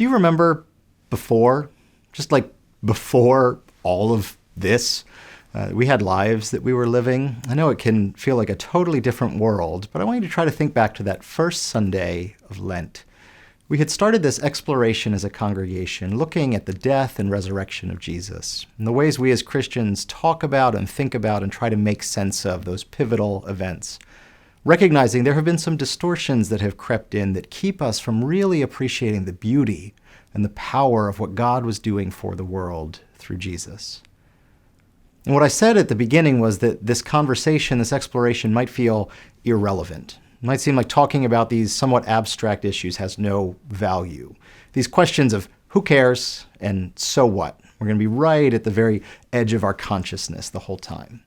Do you remember before, just like before all of this? We had lives that we were living. I know it can feel like a totally different world, but I want you to try to think back to that first Sunday of Lent. We had started this exploration as a congregation, looking at the death and resurrection of Jesus, and the ways we as Christians talk about and think about and try to make sense of those pivotal events, recognizing there have been some distortions that have crept in that keep us from really appreciating the beauty and the power of what God was doing for the world through Jesus. And what I said at the beginning was that this conversation, this exploration might feel irrelevant. It might seem like talking about these somewhat abstract issues has no value. These questions of who cares and so what? We're going to be right at the very edge of our consciousness the whole time.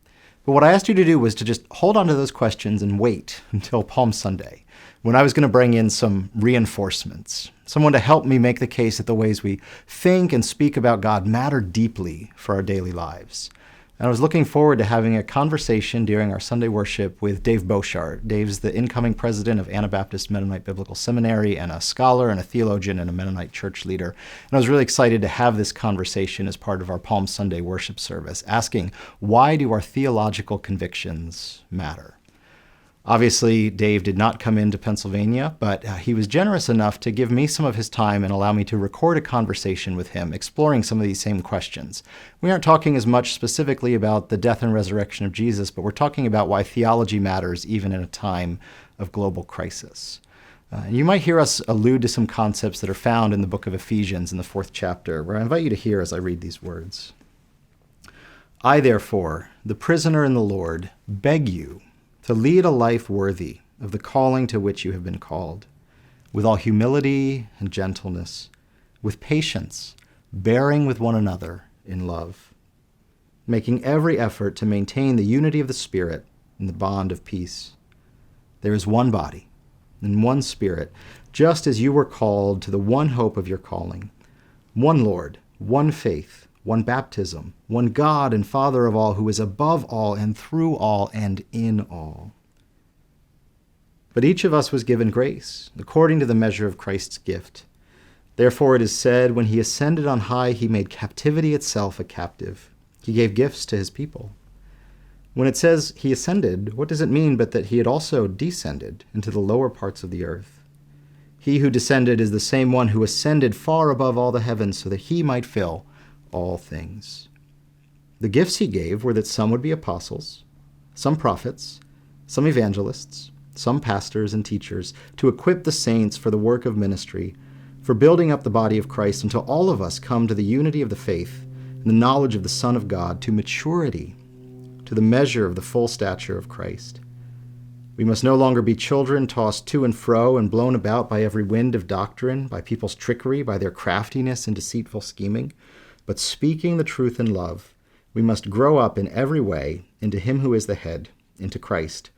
But what I asked you to do was to just hold on to those questions and wait until Palm Sunday, when I was going to bring in some reinforcements, someone to help me make the case that the ways we think and speak about God matter deeply for our daily lives. And I was looking forward to having a conversation during our Sunday worship with Dave Beauchart. Dave's the incoming president of Anabaptist Mennonite Biblical Seminary and a scholar and a theologian and a Mennonite church leader. And I was really excited to have this conversation as part of our Palm Sunday worship service, asking, why do our theological convictions matter? Obviously, Dave did not come into Pennsylvania, but he was generous enough to give me some of his time and allow me to record a conversation with him, exploring some of these same questions. We aren't talking as much specifically about the death and resurrection of Jesus, but we're talking about why theology matters even in a time of global crisis. You might hear us allude to some concepts that are found in the book of Ephesians in the 4th chapter, where I invite you to hear as I read these words. I, therefore, the prisoner in the Lord, beg you to lead a life worthy of the calling to which you have been called, with all humility and gentleness, with patience, bearing with one another in love, making every effort to maintain the unity of the Spirit in the bond of peace. There is one body and one Spirit, just as you were called to the one hope of your calling, one Lord, one faith, one baptism, one God and Father of all, who is above all and through all and in all. But each of us was given grace, according to the measure of Christ's gift. Therefore it is said, when he ascended on high, he made captivity itself a captive. He gave gifts to his people. When it says he ascended, what does it mean but that he had also descended into the lower parts of the earth? He who descended is the same one who ascended far above all the heavens so that he might fill all things. The gifts he gave were that some would be apostles, some prophets, some evangelists, some pastors and teachers, to equip the saints for the work of ministry, for building up the body of Christ until all of us come to the unity of the faith and the knowledge of the Son of God, to maturity, to the measure of the full stature of Christ. We must no longer be children tossed to and fro and blown about by every wind of doctrine, by people's trickery, by their craftiness and deceitful scheming, but speaking the truth in love, we must grow up in every way into him who is the head, into Christ,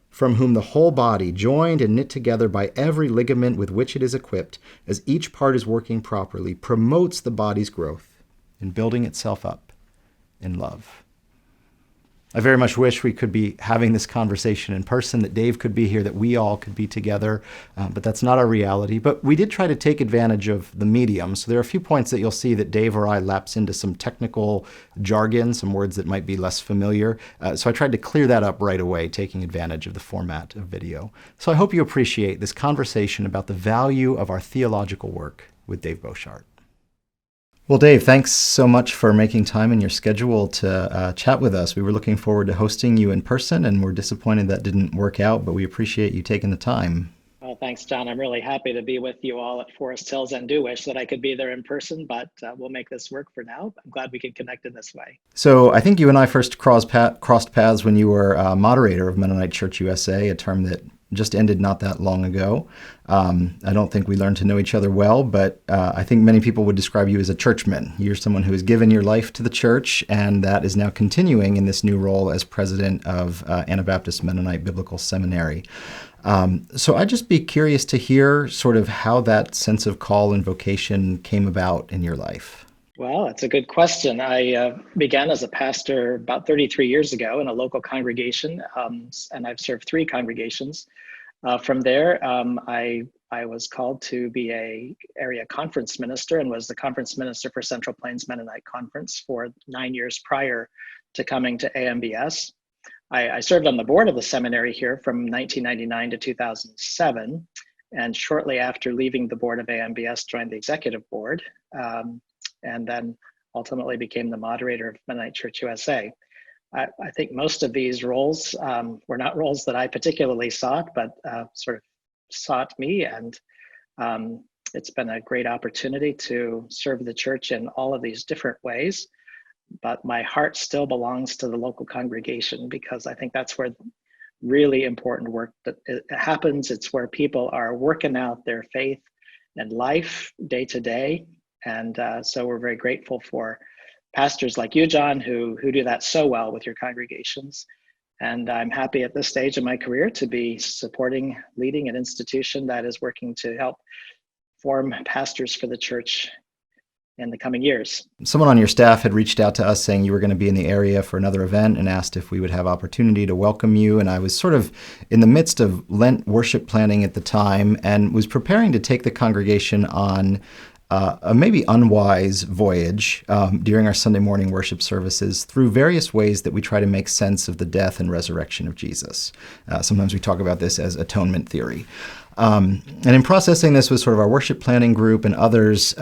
from whom the whole body, joined and knit together by every ligament with which it is equipped, as each part is working properly, promotes the body's growth in building itself up in love. I very much wish we could be having this conversation in person, that Dave could be here, that we all could be together, but that's not our reality. But we did try to take advantage of the medium. So there are a few points that you'll see that Dave or I lapse into some technical jargon, some words that might be less familiar. So I tried to clear that up right away, taking advantage of the format of video. So I hope you appreciate this conversation about the value of our theological work with Dave Beauchart. Well, Dave, thanks so much for making time in your schedule to chat with us. We were looking forward to hosting you in person, and we're disappointed that didn't work out, but we appreciate you taking the time. Well, thanks, John. I'm really happy to be with you all at Forest Hills, and do wish that I could be there in person, but we'll make this work for now. I'm glad we can connect in this way. So I think you and I first crossed paths when you were moderator of Mennonite Church USA, a term that just ended not that long ago. I don't think we learned to know each other well, but I think many people would describe you as a churchman. You're someone who has given your life to the church, and that is now continuing in this new role as president of Anabaptist Mennonite Biblical Seminary. So I'd just be curious to hear sort of how that sense of call and vocation came about in your life. Well, that's a good question. I began as a pastor about 33 years ago in a local congregation, and I've served 3 congregations. From there, I I was called to be a area conference minister and was the conference minister for Central Plains Mennonite Conference for 9 years prior to coming to AMBS. I served on the board of the seminary here from 1999 to 2007, and shortly after leaving the board of AMBS, joined the executive board, and then ultimately became the moderator of Mennonite Church USA. I think most of these roles were not roles that I particularly sought, but sort of sought me, and it's been a great opportunity to serve the church in all of these different ways. But my heart still belongs to the local congregation, because I think that's where really important work that it happens. It's where people are working out their faith and life day to day. And so we're very grateful for pastors like you, John, who do that so well with your congregations. And I'm happy at this stage of my career to be leading an institution that is working to help form pastors for the church in the coming years. Someone on your staff had reached out to us saying you were going to be in the area for another event and asked if we would have opportunity to welcome you. And I was sort of in the midst of Lent worship planning at the time and was preparing to take the congregation on a maybe unwise voyage during our Sunday morning worship services through various ways that we try to make sense of the death and resurrection of Jesus. Sometimes we talk about this as atonement theory. And in processing this with sort of our worship planning group and others,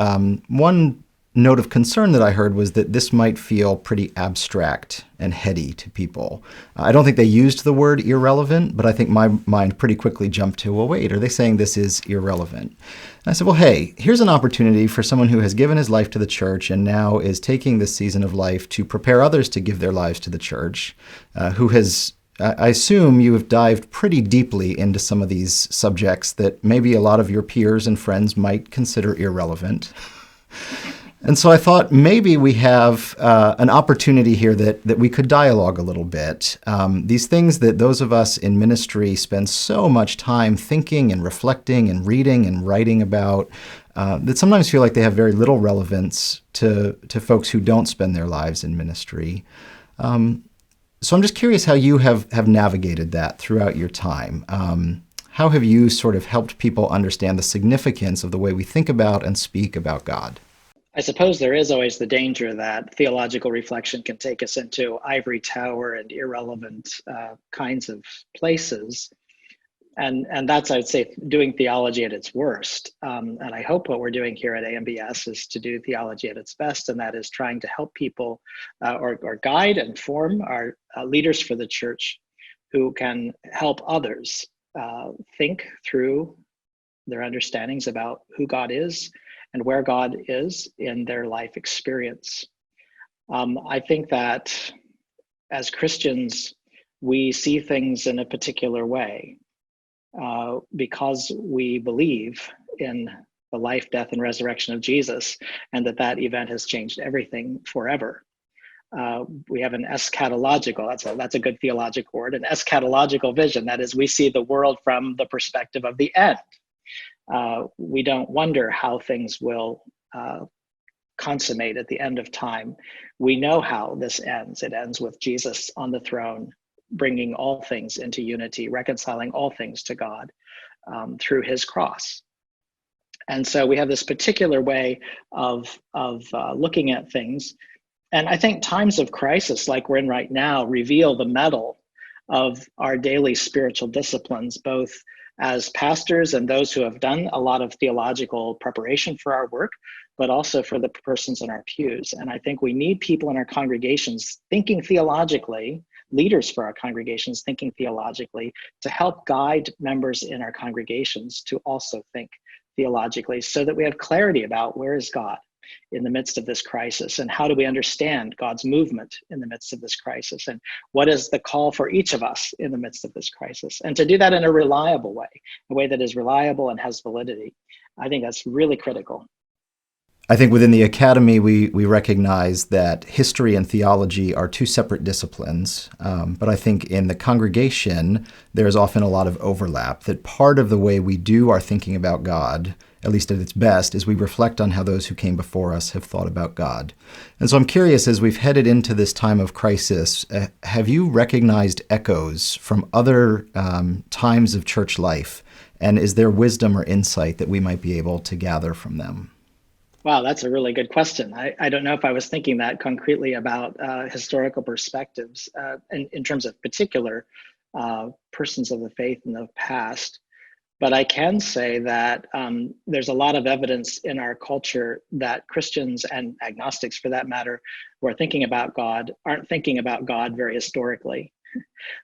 one note of concern that I heard was that this might feel pretty abstract and heady to people. I don't think they used the word irrelevant, but I think my mind pretty quickly jumped to, well, wait, are they saying this is irrelevant? And I said, well, hey, here's an opportunity for someone who has given his life to the church and now is taking this season of life to prepare others to give their lives to the church, who has, I assume you have dived pretty deeply into some of these subjects that maybe a lot of your peers and friends might consider irrelevant. And so I thought maybe we have an opportunity here that we could dialogue a little bit. These things that those of us in ministry spend so much time thinking and reflecting and reading and writing about, that sometimes feel like they have very little relevance to folks who don't spend their lives in ministry. So I'm just curious how you have navigated that throughout your time. How have you sort of helped people understand the significance of the way we think about and speak about God? I suppose there is always the danger that theological reflection can take us into ivory tower and irrelevant kinds of places. And that's, I'd say, doing theology at its worst. And I hope what we're doing here at AMBS is to do theology at its best, and that is trying to help people or guide and form our leaders for the church who can help others think through their understandings about who God is and where God is in their life experience. I think that as Christians, we see things in a particular way because we believe in the life, death, and resurrection of Jesus, and that event has changed everything forever. We have an eschatological, that's a good theological word, an eschatological vision. That is, we see the world from the perspective of the end. We don't wonder how things will consummate at the end of time. We know how this ends. It ends with Jesus on the throne, bringing all things into unity, reconciling all things to God through his cross. And so we have this particular way of looking at things. And I think times of crisis like we're in right now reveal the mettle of our daily spiritual disciplines, both as pastors and those who have done a lot of theological preparation for our work, but also for the persons in our pews. And I think we need people in our congregations thinking theologically, leaders for our congregations thinking theologically, to help guide members in our congregations to also think theologically, so that we have clarity about where is God in the midst of this crisis, and how do we understand God's movement in the midst of this crisis, and what is the call for each of us in the midst of this crisis, and to do that in a reliable way, a way that is reliable and has validity. I think that's really critical. I think within the academy, we recognize that history and theology are two separate disciplines. But I think in the congregation, there's often a lot of overlap, that part of the way we do our thinking about God at least at its best, as we reflect on how those who came before us have thought about God. And so I'm curious, as we've headed into this time of crisis, have you recognized echoes from other times of church life? And is there wisdom or insight that we might be able to gather from them? Wow, that's a really good question. I don't know if I was thinking that concretely about historical perspectives in terms of particular persons of the faith in the past. But I can say that there's a lot of evidence in our culture that Christians and agnostics, for that matter, who are thinking about God, aren't thinking about God very historically.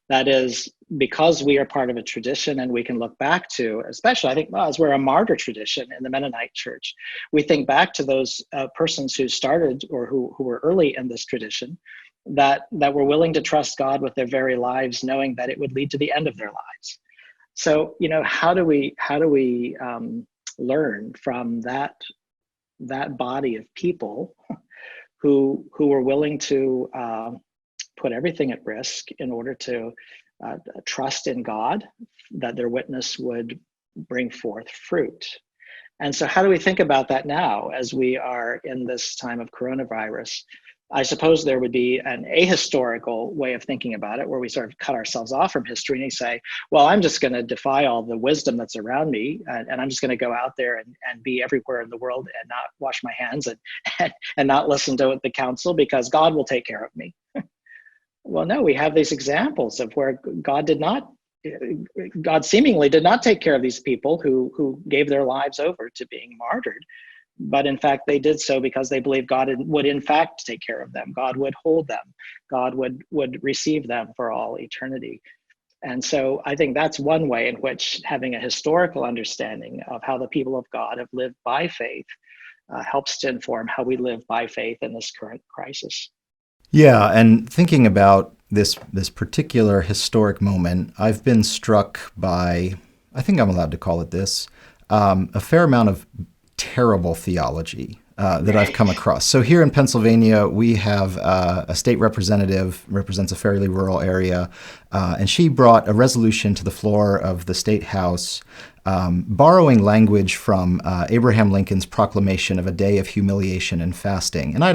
That is because we are part of a tradition and we can look back to, especially I think, well, as we're a martyr tradition in the Mennonite church, we think back to those persons who started or who were early in this tradition that were willing to trust God with their very lives, knowing that it would lead to the end of their lives. So, how do we learn from that body of people who were willing to put everything at risk in order to trust in God, that their witness would bring forth fruit. And so, how do we think about that now as we are in this time of coronavirus? I suppose there would be an ahistorical way of thinking about it, where we sort of cut ourselves off from history and say, well, I'm just going to defy all the wisdom that's around me, and I'm just going to go out there and be everywhere in the world and not wash my hands and not listen to the counsel, because God will take care of me. Well, no, we have these examples of where God seemingly did not take care of these people who gave their lives over to being martyred. But in fact, they did so because they believed God would in fact take care of them. God would hold them. God would receive them for all eternity. And so I think that's one way in which having a historical understanding of how the people of God have lived by faith helps to inform how we live by faith in this current crisis. Yeah, and thinking about this particular historic moment, I've been struck by, I think I'm allowed to call it this, a fair amount of terrible theology that I've come across. So here in Pennsylvania, we have a state representative, represents a fairly rural area, and she brought a resolution to the floor of the state house, borrowing language from Abraham Lincoln's proclamation of a day of humiliation and fasting. And I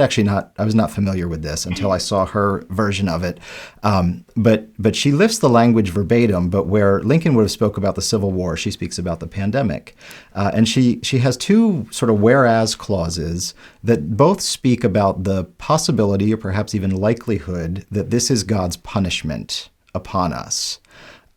was not familiar with this until I saw her version of it. But she lifts the language verbatim, but where Lincoln would have spoke about the Civil War, she speaks about the pandemic. And she has two sort of whereas clauses that both speak about the possibility or perhaps even likelihood that this is God's punishment upon us.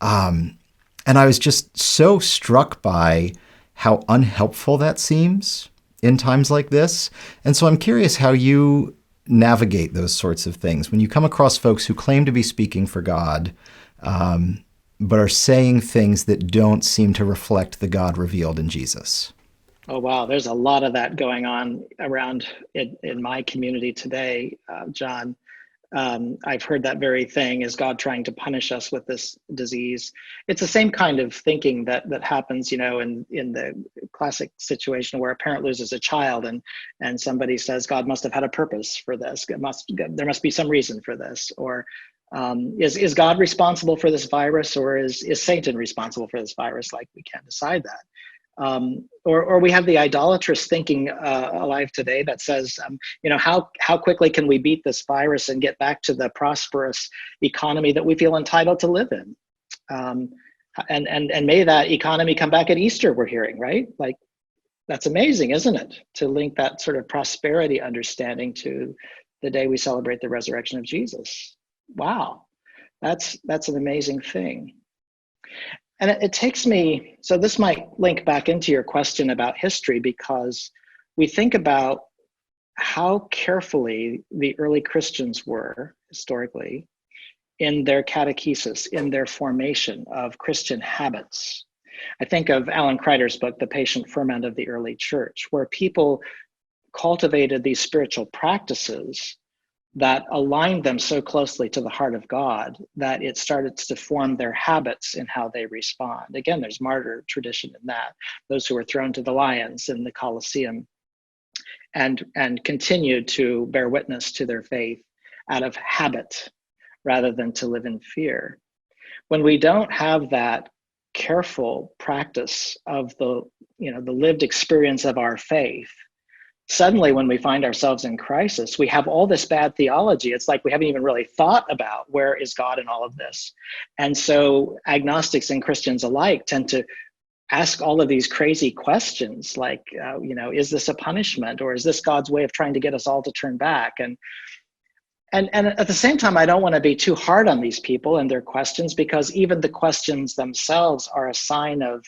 And I was just so struck by how unhelpful that seems in times like this. And so I'm curious how you navigate those sorts of things when you come across folks who claim to be speaking for God, but are saying things that don't seem to reflect the God revealed in Jesus. Oh, wow. There's a lot of that going on around in my community today, John. I've heard that very thing. Is God trying to punish us with this disease? It's the same kind of thinking that happens, in the classic situation where a parent loses a child and somebody says God must have had a purpose for this. There must be some reason for this. Or is God responsible for this virus, or is Satan responsible for this virus? Like, we can't decide that. Or we have the idolatrous thinking alive today that says, how quickly can we beat this virus and get back to the prosperous economy that we feel entitled to live in? And may that economy come back at Easter, we're hearing, right? Like, that's amazing, isn't it? To link that sort of prosperity understanding to the day we celebrate the resurrection of Jesus. Wow, that's an amazing thing. And it takes me, so this might link back into your question about history, because we think about how carefully the early Christians were historically in their catechesis, in their formation of Christian habits. I think of Alan Kreider's book, The Patient Ferment of the Early Church, where people cultivated these spiritual practices that aligned them so closely to the heart of God that it started to form their habits in how they respond. Again, there's martyr tradition in that. Those who were thrown to the lions in the Colosseum and continued to bear witness to their faith out of habit rather than to live in fear. When we don't have that careful practice of the lived experience of our faith, suddenly when we find ourselves in crisis, we have all this bad theology. It's like we haven't even really thought about where is God in all of this. And so agnostics and Christians alike tend to ask all of these crazy questions like, is this a punishment, or is this God's way of trying to get us all to turn back? And at the same time, I don't want to be too hard on these people and their questions, because even the questions themselves are a sign of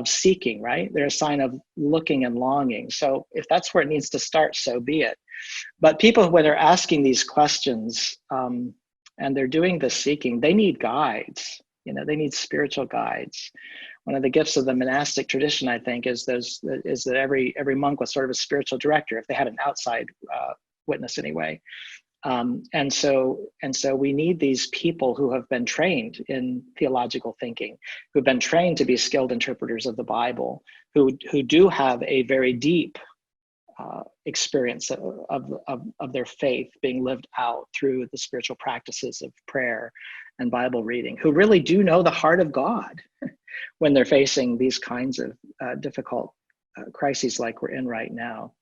seeking, right? They're a sign of looking and longing. So if that's where it needs to start, so be it. But people, when they're asking these questions and they're doing the seeking, they need guides. They need spiritual guides. One of the gifts of the monastic tradition, I think, is that every monk was sort of a spiritual director, if they had an outside witness anyway. And so we need these people who have been trained in theological thinking, who've been trained to be skilled interpreters of the Bible, who do have a very deep experience of their faith being lived out through the spiritual practices of prayer and Bible reading, who really do know the heart of God when they're facing these kinds of difficult crises like we're in right now.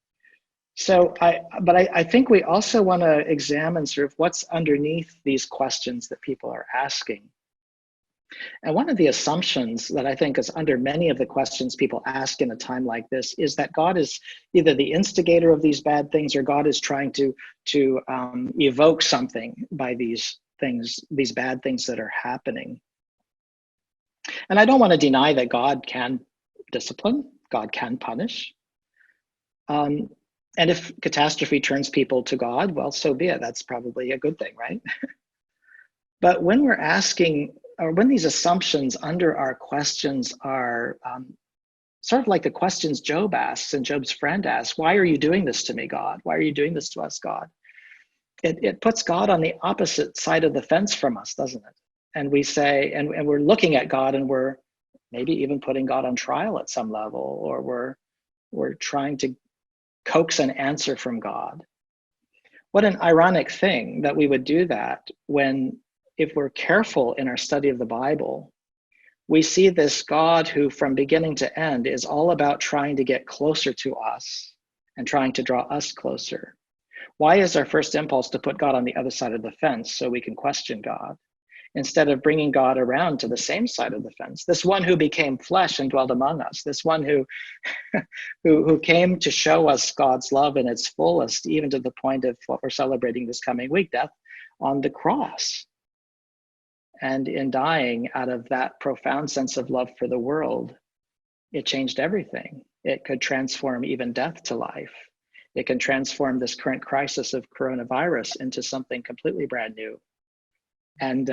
So I think we also want to examine sort of what's underneath these questions that people are asking. And one of the assumptions that I think is under many of the questions people ask in a time like this is that God is either the instigator of these bad things, or God is trying to evoke something by these things, these bad things that are happening. And I don't want to deny that God can discipline, God can punish. And if catastrophe turns people to God, well, so be it. That's probably a good thing, right? But when we're asking, or when these assumptions under our questions are sort of like the questions Job asks and Job's friend asks, why are you doing this to me, God? Why are you doing this to us, God? It puts God on the opposite side of the fence from us, doesn't it? And we say, and we're looking at God, and we're maybe even putting God on trial at some level, or we're trying to coax an answer from God. What an ironic thing that we would do that when, if we're careful in our study of the Bible, we see this God who from beginning to end is all about trying to get closer to us and trying to draw us closer. Why is our first impulse to put God on the other side of the fence so we can question God, instead of bringing God around to the same side of the fence? This one who became flesh and dwelled among us, this one who who came to show us God's love in its fullest, even to the point of what we're celebrating this coming week, death on the cross. And in dying out of that profound sense of love for the world, it changed everything. It could transform even death to life. It can transform this current crisis of coronavirus into something completely brand new. And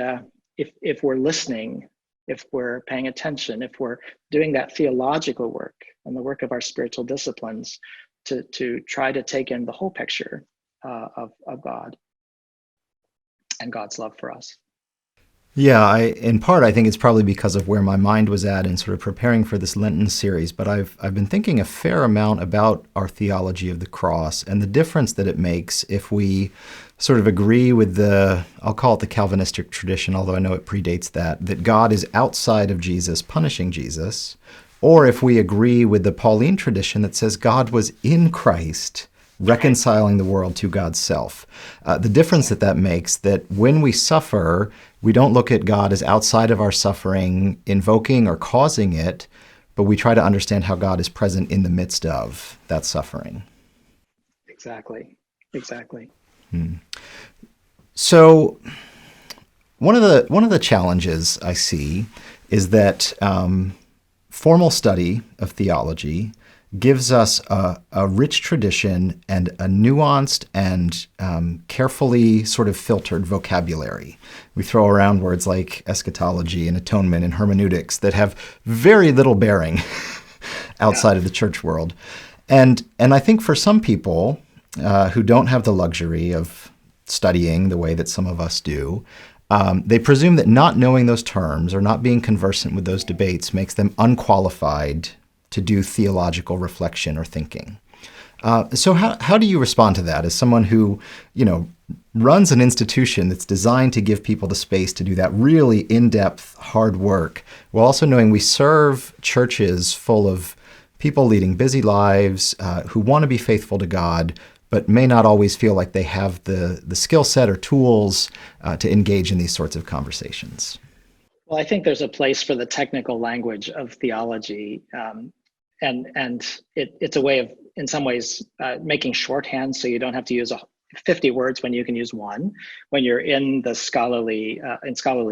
if we're listening, if we're paying attention, if we're doing that theological work and the work of our spiritual disciplines to try to take in the whole picture of God and God's love for us. Yeah, in part, I think it's probably because of where my mind was at in sort of preparing for this Lenten series. But I've been thinking a fair amount about our theology of the cross and the difference that it makes if we sort of agree with I'll call it the Calvinistic tradition, although I know it predates that God is outside of Jesus punishing Jesus, or if we agree with the Pauline tradition that says God was in Christ reconciling the world to God's self. The difference that makes, that when we suffer, we don't look at God as outside of our suffering, invoking or causing it, but we try to understand how God is present in the midst of that suffering. Exactly. So one of the challenges I see is that formal study of theology gives us a rich tradition and a nuanced and carefully sort of filtered vocabulary. We throw around words like eschatology and atonement and hermeneutics that have very little bearing outside of the church world. And I think for some people who don't have the luxury of studying the way that some of us do, they presume that not knowing those terms or not being conversant with those debates makes them unqualified to do theological reflection or thinking. So how do you respond to that as someone who, runs an institution that's designed to give people the space to do that really in-depth hard work, while also knowing we serve churches full of people leading busy lives who want to be faithful to God, but may not always feel like they have the skill set or tools to engage in these sorts of conversations? Well, I think there's a place for the technical language of theology, it's a way of, in some ways, making shorthand so you don't have to use 50 words when you can use one when you're in the scholarly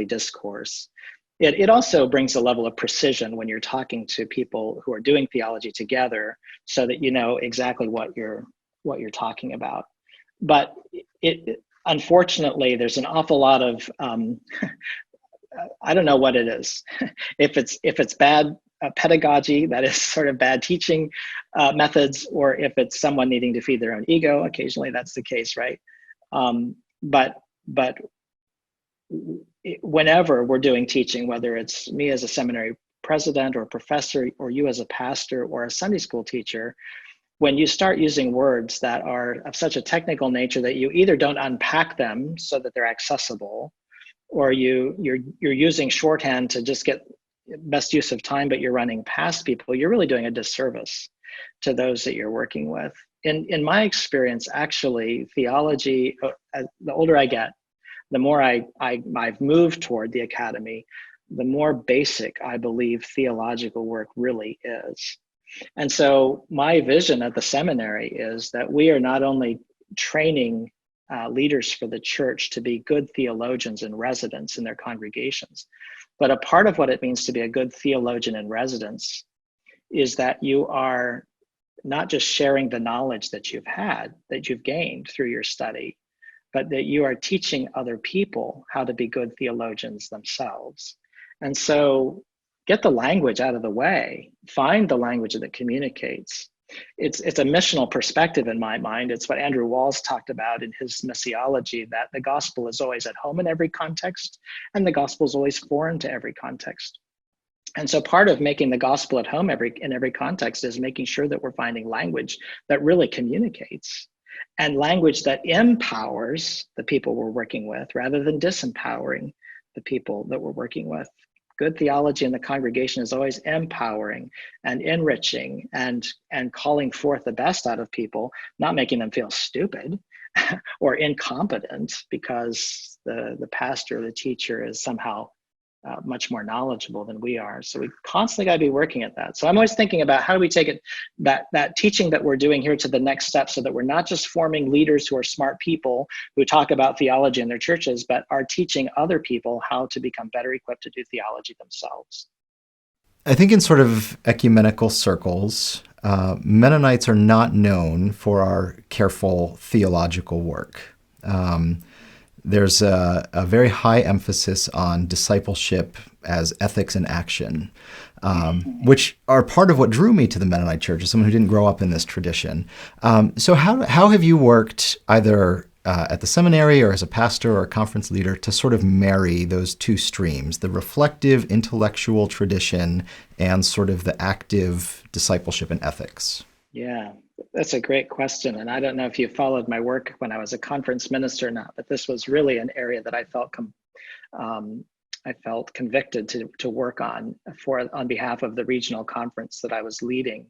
discourse. It also brings a level of precision when you're talking to people who are doing theology together, so that you know exactly what you're talking about. But unfortunately, there's an awful lot of I don't know what it is. If it's bad pedagogy, that is sort of bad teaching methods, or if it's someone needing to feed their own ego. Occasionally, that's the case, right? But whenever we're doing teaching, whether it's me as a seminary president or professor, or you as a pastor or a Sunday school teacher, when you start using words that are of such a technical nature that you either don't unpack them so that they're accessible, or you're using shorthand to just get best use of time, but you're running past people, you're really doing a disservice to those that you're working with. In my experience, actually, theology, the older I get, the more I've moved toward the academy, the more basic I believe theological work really is. And so my vision at the seminary is that we are not only training leaders for the church to be good theologians in residence in their congregations, but a part of what it means to be a good theologian in residence is that you are not just sharing the knowledge that you've gained through your study, but that you are teaching other people how to be good theologians themselves. And so get the language out of the way, find the language that communicates. It's a missional perspective in my mind. It's what Andrew Walls talked about in his missiology, that the gospel is always at home in every context, and the gospel is always foreign to every context. And so part of making the gospel at home in every context is making sure that we're finding language that really communicates, and language that empowers the people we're working with rather than disempowering the people that we're working with. Good theology in the congregation is always empowering and enriching and calling forth the best out of people, not making them feel stupid or incompetent because the pastor or the teacher is somehow much more knowledgeable than we are. So we constantly got to be working at that. So I'm always thinking about how do we take it, that teaching that we're doing here, to the next step, so that we're not just forming leaders who are smart people who talk about theology in their churches, but are teaching other people how to become better equipped to do theology themselves. I think in sort of ecumenical circles, Mennonites are not known for our careful theological work. There's a very high emphasis on discipleship as ethics in action, which are part of what drew me to the Mennonite Church as someone who didn't grow up in this tradition. So how have you worked either at the seminary or as a pastor or a conference leader to sort of marry those two streams, the reflective intellectual tradition and sort of the active discipleship and ethics? Yeah, that's a great question. And I don't know if you followed my work when I was a conference minister or not, but this was really an area that I felt convicted to work on behalf of the regional conference that I was leading.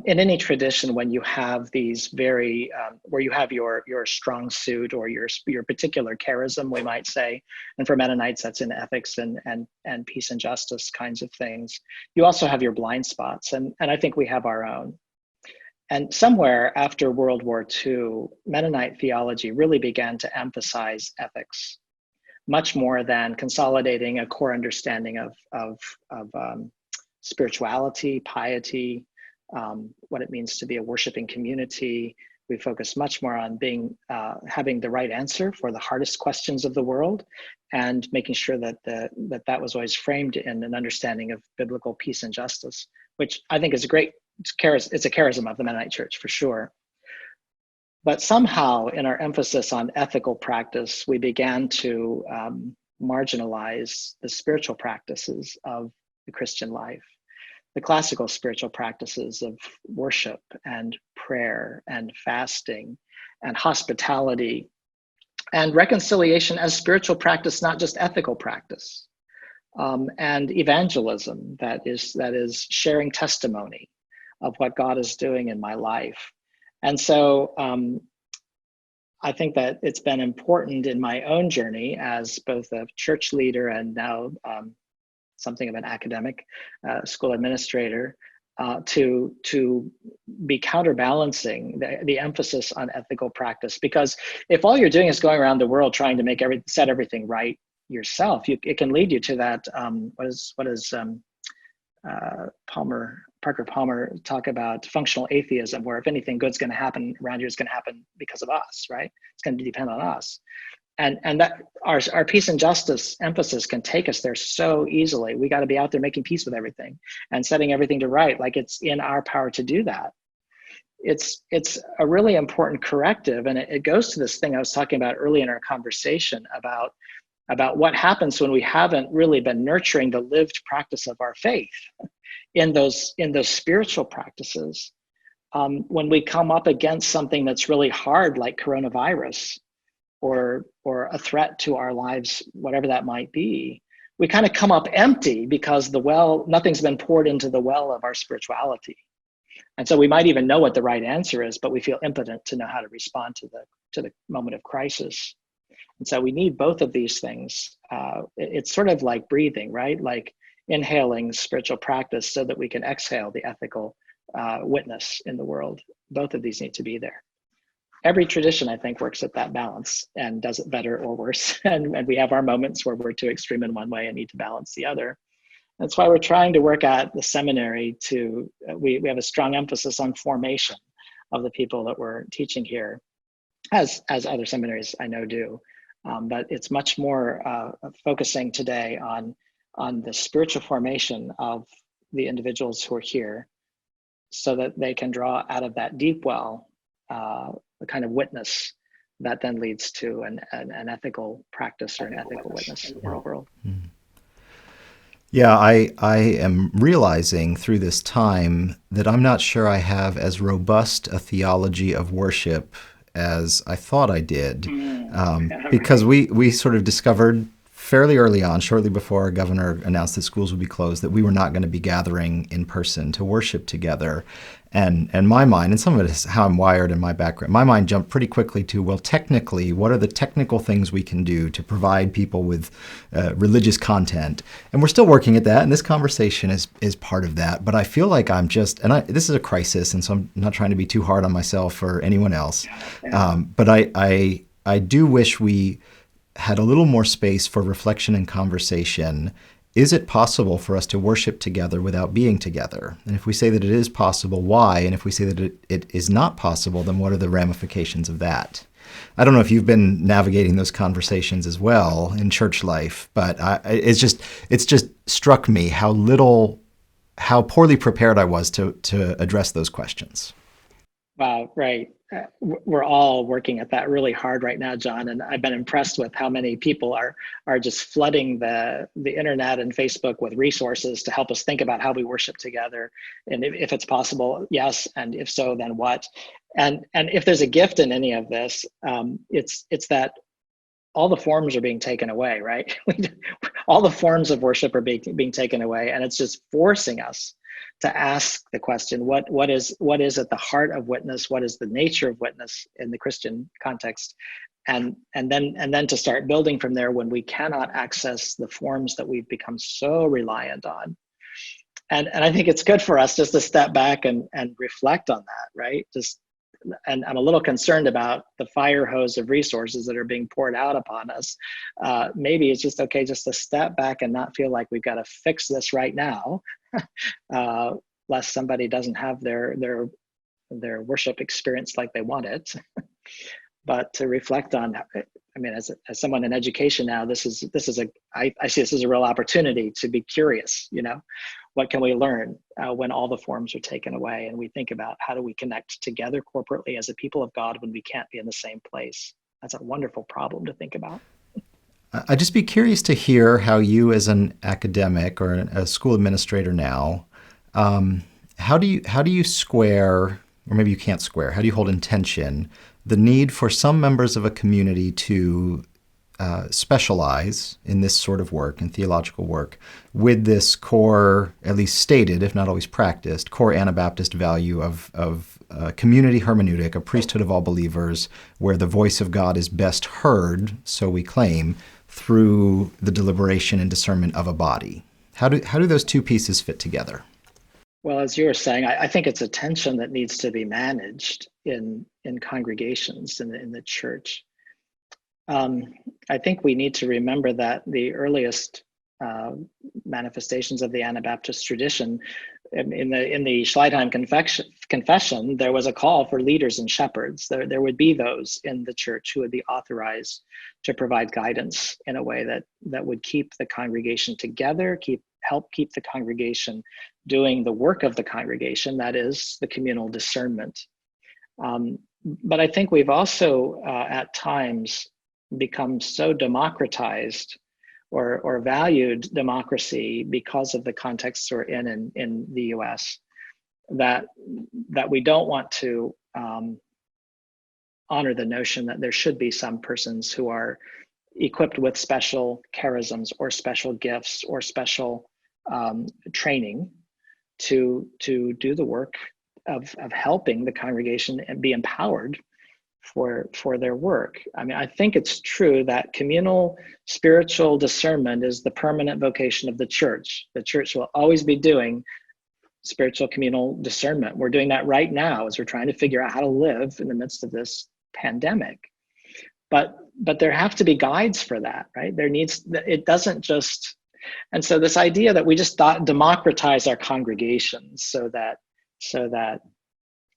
In any tradition, when you have these where you have your strong suit or your particular charism, we might say, and for Mennonites that's in ethics and peace and justice kinds of things. You also have your blind spots, and I think we have our own. And somewhere after World War II, Mennonite theology really began to emphasize ethics much more than consolidating a core understanding of spirituality, piety, what it means to be a worshiping community. We focus much more on having the right answer for the hardest questions of the world, and making sure that that was always framed in an understanding of biblical peace and justice, which I think is a great. It's a charism of the Mennonite Church for sure. But somehow, in our emphasis on ethical practice, we began to marginalize the spiritual practices of the Christian life. the classical spiritual practices of worship and prayer and fasting and hospitality and reconciliation as spiritual practice, not just ethical practice, and evangelism, that is sharing testimony of what God is doing in my life. And so I think that it's been important in my own journey as both a church leader and now something of an academic school administrator to be counterbalancing the emphasis on ethical practice. Because if all you're doing is going around the world trying to set everything right yourself, it can lead you to that. What is Parker Palmer talk about functional atheism, where if anything good's going to happen around you, it's going to happen because of us, right? It's going to depend on us. And that our peace and justice emphasis can take us there so easily. We got to be out there making peace with everything and setting everything to right, like it's in our power to do that. It's a really important corrective, and it goes to this thing I was talking about early in our conversation about what happens when we haven't really been nurturing the lived practice of our faith in those spiritual practices. When we come up against something that's really hard, like coronavirus, or a threat to our lives, whatever that might be, we kind of come up empty because nothing's been poured into the well of our spirituality. And so we might even know what the right answer is, but we feel impotent to know how to respond to the moment of crisis. And so we need both of these things. It's sort of like breathing, right? Like inhaling spiritual practice so that we can exhale the ethical witness in the world. Both of these need to be there. Every tradition, I think, works at that balance and does it better or worse. And we have our moments where we're too extreme in one way and need to balance the other. That's why we're trying to work at the seminary we have a strong emphasis on formation of the people that we're teaching here, as other seminaries I know do. But it's much more focusing today on the spiritual formation of the individuals who are here so that they can draw out of that deep well the kind of witness that then leads to an ethical practice or an ethical witness in the world. Mm. Yeah, I am realizing through this time that I'm not sure I have as robust a theology of worship as I thought I did, because we sort of discovered fairly early on, shortly before our governor announced that schools would be closed, that we were not going to be gathering in person to worship together. And my mind, and some of it is how I'm wired in my background, my mind jumped pretty quickly to, well, technically, what are the technical things we can do to provide people with religious content? And we're still working at that, and this conversation is part of that. But I feel like I'm just, this is a crisis, and so I'm not trying to be too hard on myself or anyone else. But I do wish we had a little more space for reflection and conversation. Is it possible for us to worship together without being together? And if we say that it is possible, why? And if we say that it is not possible, then what are the ramifications of that? I don't know if you've been navigating those conversations as well in church life, but it's just struck me how poorly prepared I was to address those questions. Wow, right. We're all working at that really hard right now, John, and I've been impressed with how many people are just flooding the internet and Facebook with resources to help us think about how we worship together, and if it's possible, yes, and if so, then what? And if there's a gift in any of this, it's that all the forms are being taken away, right? All the forms of worship are being taken away, and it's just forcing us to ask the question, what is at the heart of witness? What is the nature of witness in the Christian context? And then to start building from there when we cannot access the forms that we've become so reliant on. And I think it's good for us just to step back and reflect on that, right? And I'm a little concerned about the fire hose of resources that are being poured out upon us. Maybe it's just okay just to step back and not feel like we've got to fix this right now, lest somebody doesn't have their worship experience like they want it. But to reflect on, I mean, as someone in education now, I see this as a real opportunity to be curious. What can we learn when all the forms are taken away, and we think about how do we connect together corporately as a people of God when we can't be in the same place? That's a wonderful problem to think about. I'd just be curious to hear how you, as an academic or a school administrator now, How do you square, or maybe you can't square, how do you hold in tension the need for some members of a community to specialize in this sort of work, in theological work, with this core, at least stated, if not always practiced, core Anabaptist value of community hermeneutic, a priesthood of all believers, where the voice of God is best heard, so we claim, through the deliberation and discernment of a body. How do those two pieces fit together? Well, as you were saying, I think it's a tension that needs to be managed in congregations in the church. Um, I think we need to remember that the earliest uh, manifestations of the Anabaptist tradition, in the Schleitheim confession, there was a call for leaders and shepherds. There would be those in the church who would be authorized to provide guidance in a way that would keep the congregation together, help keep the congregation doing the work of the congregation, that is the communal discernment. But I think we've also at times become so democratized or valued democracy because of the contexts we're in the US that we don't want to honor the notion that there should be some persons who are equipped with special charisms or special gifts or special training to do the work of helping the congregation and be empowered for their work. I mean, I think it's true that communal spiritual discernment is the permanent vocation of the church. The church will always be doing spiritual communal discernment. We're doing that right now as we're trying to figure out how to live in the midst of this pandemic. But there have to be guides for that, right? It doesn't just, and so this idea that we just democratize our congregations so that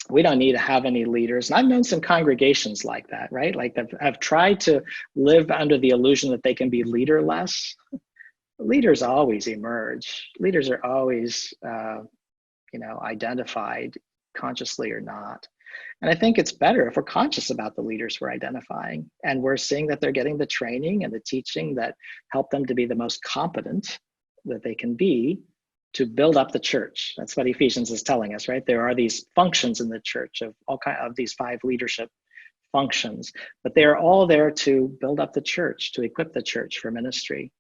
we don't need to have any leaders. And I've known some congregations like that, right? Like that have tried to live under the illusion that they can be leaderless. Leaders always emerge. Leaders are always, identified consciously or not. And I think it's better if we're conscious about the leaders we're identifying and we're seeing that they're getting the training and the teaching that help them to be the most competent that they can be to build up the church. That's what Ephesians is telling us, right? There are these functions in the church of all kind of these 5 leadership functions, but they are all there to build up the church, to equip the church for ministry.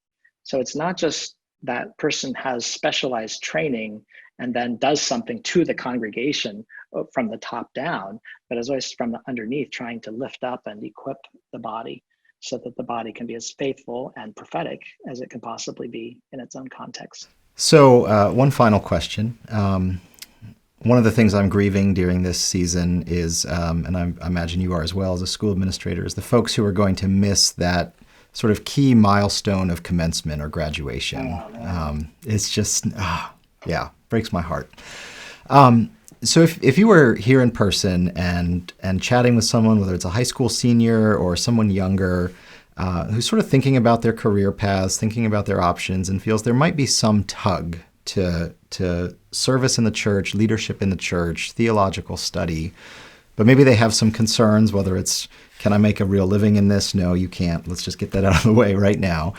So it's not just that person has specialized training and then does something to the congregation from the top down, but is always from the underneath trying to lift up and equip the body so that the body can be as faithful and prophetic as it can possibly be in its own context. So, one final question. One of the things I'm grieving during this season is, and I imagine you are as well as a school administrator, is the folks who are going to miss that sort of key milestone of commencement or graduation. It's just, breaks my heart. So if you were here in person and chatting with someone, whether it's a high school senior or someone younger, who's sort of thinking about their career paths, thinking about their options, and feels there might be some tug to service in the church, leadership in the church, theological study, but maybe they have some concerns, whether it's, can I make a real living in this? No, you can't. Let's just get that out of the way right now.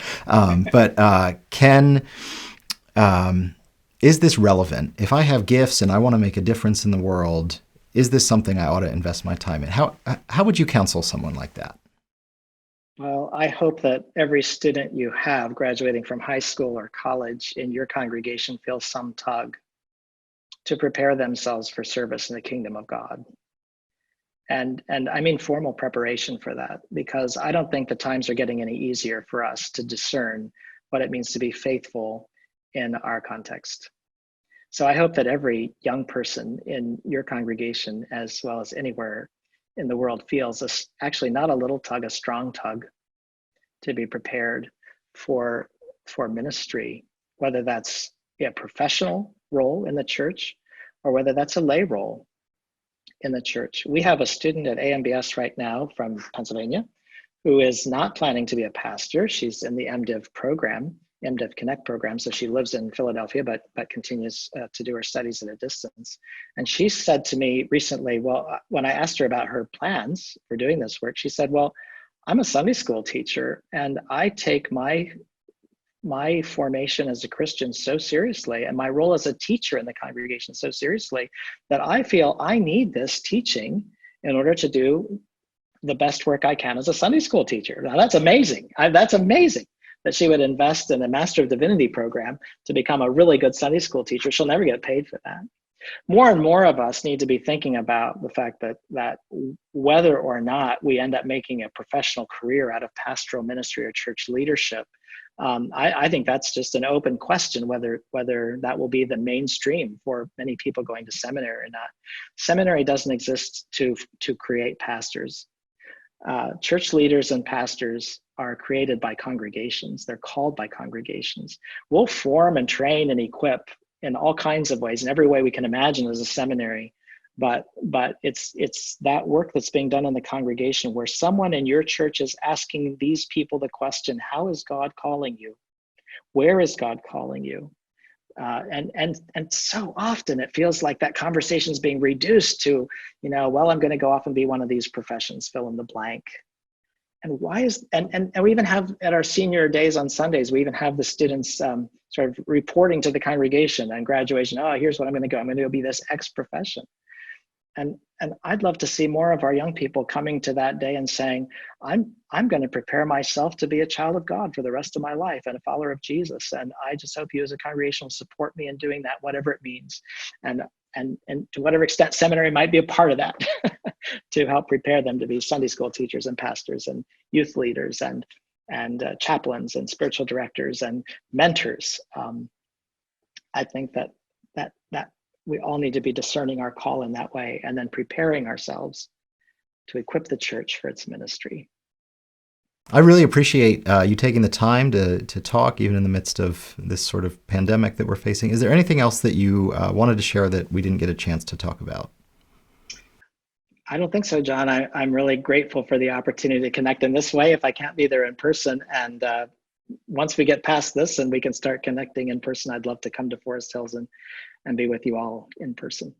Is this relevant? If I have gifts and I want to make a difference in the world, is this something I ought to invest my time in? How would you counsel someone like that? Well, I hope that every student you have graduating from high school or college in your congregation feels some tug to prepare themselves for service in the kingdom of God. And I mean formal preparation for that, because I don't think the times are getting any easier for us to discern what it means to be faithful in our context. So I hope that every young person in your congregation, as well as anywhere in the world, feels actually not a little tug, a strong tug to be prepared for ministry, whether that's a professional role in the church or whether that's a lay role in the church. We have a student at AMBS right now from Pennsylvania who is not planning to be a pastor. She's in the MDiv program, MDiv Connect program. So she lives in Philadelphia, but continues to do her studies at a distance. And she said to me recently, well, when I asked her about her plans for doing this work, she said, well, I'm a Sunday school teacher and I take my my formation as a Christian so seriously, and my role as a teacher in the congregation so seriously, that I feel I need this teaching in order to do the best work I can as a Sunday school teacher. Now that's amazing. That's amazing that she would invest in a Master of Divinity program to become a really good Sunday school teacher. She'll never get paid for that. More and more of us need to be thinking about the fact that whether or not we end up making a professional career out of pastoral ministry or church leadership, I think that's just an open question whether that will be the mainstream for many people going to seminary or not. Seminary doesn't exist to create pastors. Church leaders and pastors are created by congregations. They're called by congregations. We'll form and train and equip in all kinds of ways, in every way we can imagine as a seminary. But it's that work that's being done in the congregation where someone in your church is asking these people the question, how is God calling you? Where is God calling you? And so often it feels like that conversation is being reduced to, well, I'm going to go off and be one of these professions, fill in the blank. And why is, and we even have at our senior days on Sundays, we even have the students sort of reporting to the congregation and graduation, oh, here's what I'm going to go. I'm going to go be this X profession. And I'd love to see more of our young people coming to that day and saying, I'm going to prepare myself to be a child of God for the rest of my life and a follower of Jesus. And I just hope you as a congregation will support me in doing that, whatever it means. And to whatever extent seminary might be a part of that to help prepare them to be Sunday school teachers and pastors and youth leaders and chaplains and spiritual directors and mentors. I think that we all need to be discerning our call in that way and then preparing ourselves to equip the church for its ministry. I really appreciate you taking the time to talk, even in the midst of this sort of pandemic that we're facing. Is there anything else that you wanted to share that we didn't get a chance to talk about? I don't think so, John. I'm really grateful for the opportunity to connect in this way if I can't be there in person. And once we get past this and we can start connecting in person, I'd love to come to Forest Hills and be with you all in person.